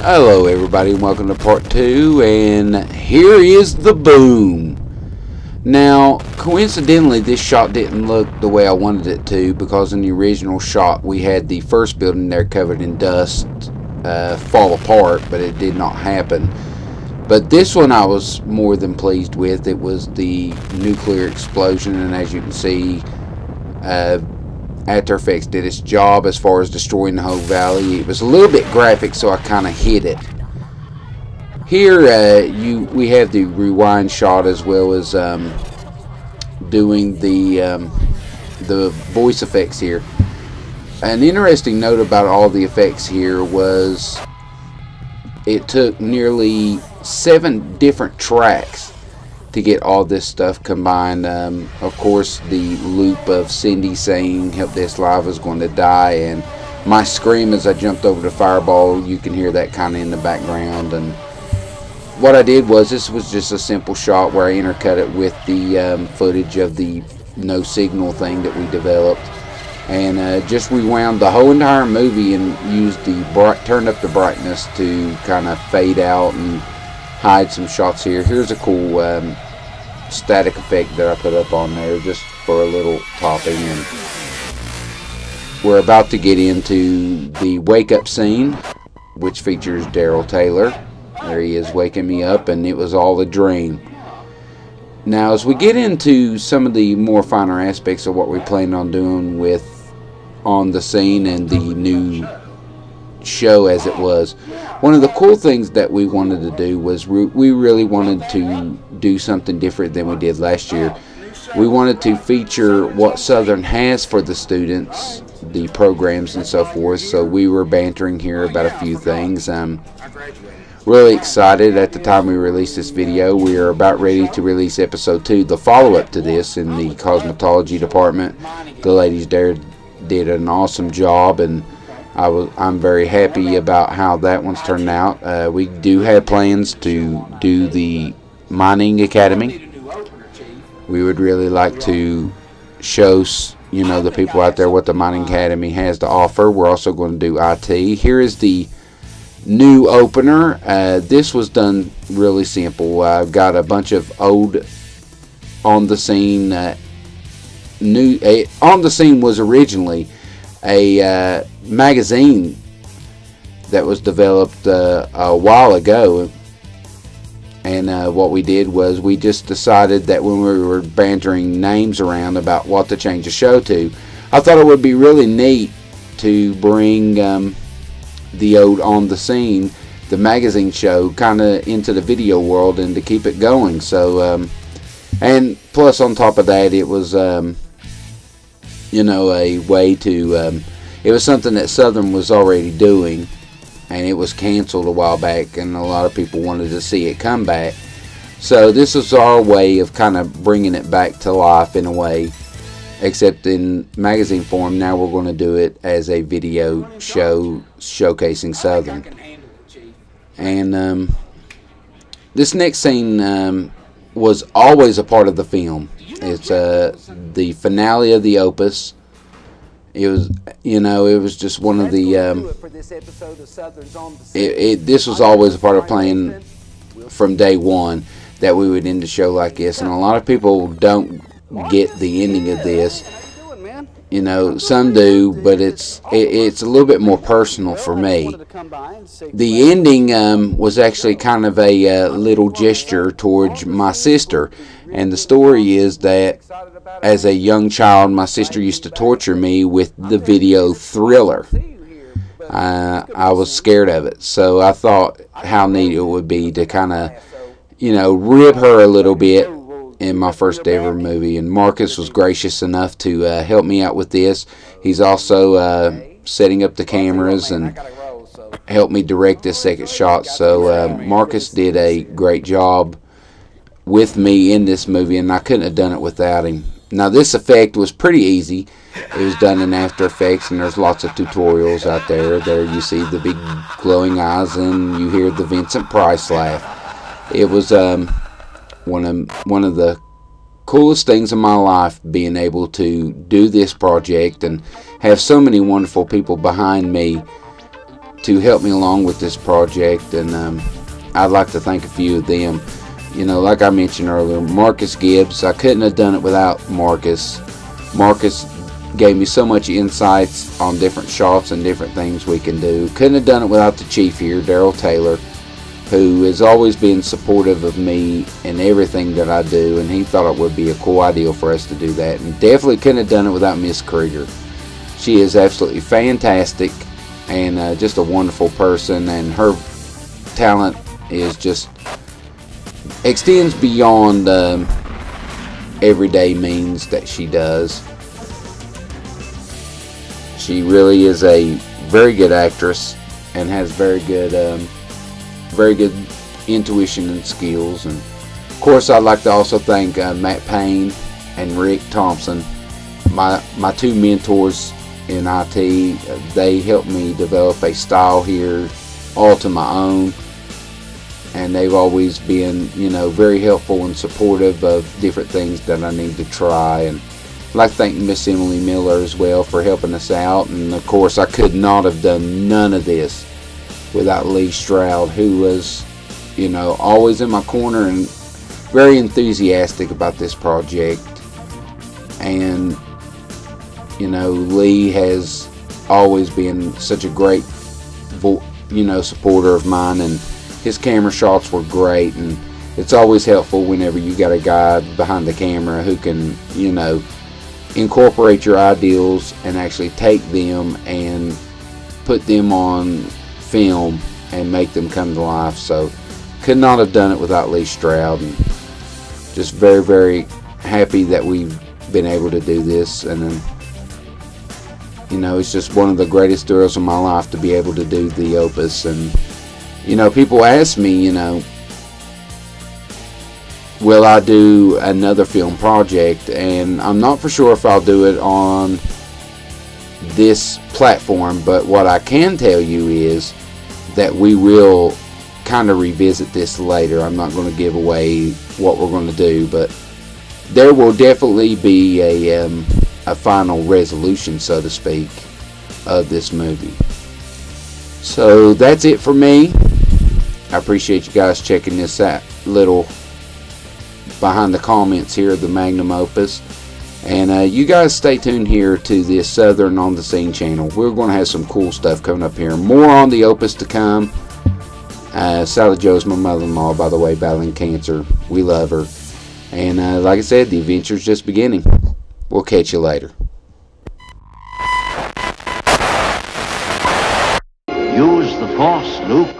Hello everybody, and welcome to part 2, and here is the boom. Now, coincidentally, this shot didn't look the way I wanted it to, because in the original shot we had the first building there covered in dust fall apart, but it did not happen. But this one I was more than pleased with. It was the nuclear explosion, and as you can see, After Effects did its job as far as destroying the whole valley. It was a little bit graphic, so I kind of hid it. Here we have the rewind shot, as well as doing the voice effects here. An interesting note about all the effects here was it took nearly 7 different tracks to get all this stuff combined. Of course, the loop of Cindy saying "Help This Live is going to die," and my scream as I jumped over the fireball, you can hear that kind of in the background. And what I did was, this was just a simple shot where I intercut it with the footage of the no signal thing that we developed, and just rewound the whole entire movie and used turned up the brightness to kind of fade out and hide some shots here. Here's a cool static effect that I put up on there just for a little topping. And we're about to get into the wake up scene, which features Daryl Taylor. There he is waking me up, and it was all a dream. Now, as we get into some of the more finer aspects of what we plan on doing with On the Scene and the new show as it was, one of the cool things that we wanted to do was we really wanted to do something different than we did last year. We wanted to feature what Southern has for the students, the programs and so forth, so we were bantering here about a few things. Really excited. At the time we released this video, we are about ready to release episode 2, the follow-up to this, in the cosmetology department. The ladies there did an awesome job, and I'm very happy about how that one's turned out. We do have plans to do the mining academy. We would really like to show, you know, the people out there what the mining academy has to offer. We're also going to do IT. Here is the new opener. This was done really simple. I've got a bunch of old On the Scene. On the Scene was originally a magazine that was developed a while ago, and what we did was we just decided that when we were bantering names around about what to change the show to, I thought it would be really neat to bring the old On the Scene, the magazine show, kind of into the video world and to keep it going. So and plus on top of that, it was you know, a way to it was something that Southern was already doing, and it was canceled a while back, and a lot of people wanted to see it come back. So this is our way of kind of bringing it back to life in a way, except in magazine form. Now we're going to do it as a video show showcasing Southern. And this next scene was always a part of the film. It's the finale of the Opus. It was, you know, it was just one of the this was always a part of playing from day one, that we would end a show like this. And a lot of people don't get the ending of this. You know, some do, but it's a little bit more personal for me. The ending was actually kind of a little gesture towards my sister. And the story is that as a young child, my sister used to torture me with the video Thriller. I was scared of it, so I thought how neat it would be to kind of, you know, rib her a little bit in my first ever movie. And Marcus was gracious enough to help me out with this. He's also setting up the cameras and helped me direct this second shot. So Marcus did a great job with me in this movie, and I couldn't have done it without him. Now, this effect was pretty easy. It was done in After Effects, and there's lots of tutorials out there. There you see the big glowing eyes, and you hear the Vincent Price laugh. It was one of the coolest things in my life, being able to do this project and have so many wonderful people behind me to help me along with this project, and I'd like to thank a few of them. You know, like I mentioned earlier, Marcus Gibbs. I couldn't have done it without Marcus. Marcus gave me so much insights on different shots and different things we can do. Couldn't have done it without the chief here, Daryl Taylor, who has always been supportive of me in everything that I do, and he thought it would be a cool idea for us to do that. And definitely couldn't have done it without Miss Krieger. She is absolutely fantastic and just a wonderful person, and her talent is just extends beyond everyday means that she does. She really is a very good actress and has very good intuition and skills. And of course, I'd like to also thank Matt Payne and Rick Thompson, my two mentors in IT. They helped me develop a style here all to my own, and they've always been, you know, very helpful and supportive of different things that I need to try. And I'd like to thank Miss Emily Miller as well for helping us out. And of course, I could not have done none of this without Lee Stroud, who was, you know, always in my corner and very enthusiastic about this project. And you know, Lee has always been such a great, you know, supporter of mine, and his camera shots were great. And it's always helpful whenever you got a guy behind the camera who can, you know, incorporate your ideals and actually take them and put them on film and make them come to life. So could not have done it without Lee Stroud, and just very, very happy that we've been able to do this. And you know, it's just one of the greatest thrills of my life to be able to do the Opus. And you know, people ask me, you know, will I do another film project? And I'm not for sure if I'll do it on this platform, but what I can tell you is that we will kind of revisit this later. I'm not going to give away what we're going to do, but there will definitely be a final resolution, so to speak, of this movie. So that's it for me. I appreciate you guys checking this out, little behind the comments here of the Magnum Opus. And you guys stay tuned here to this Southern on the Scene channel. We're going to have some cool stuff coming up here. More on the Opus to come. Sally Joe's my mother-in-law, by the way, battling cancer. We love her. And like I said, the adventure's just beginning. We'll catch you later. Use the Force, Luke.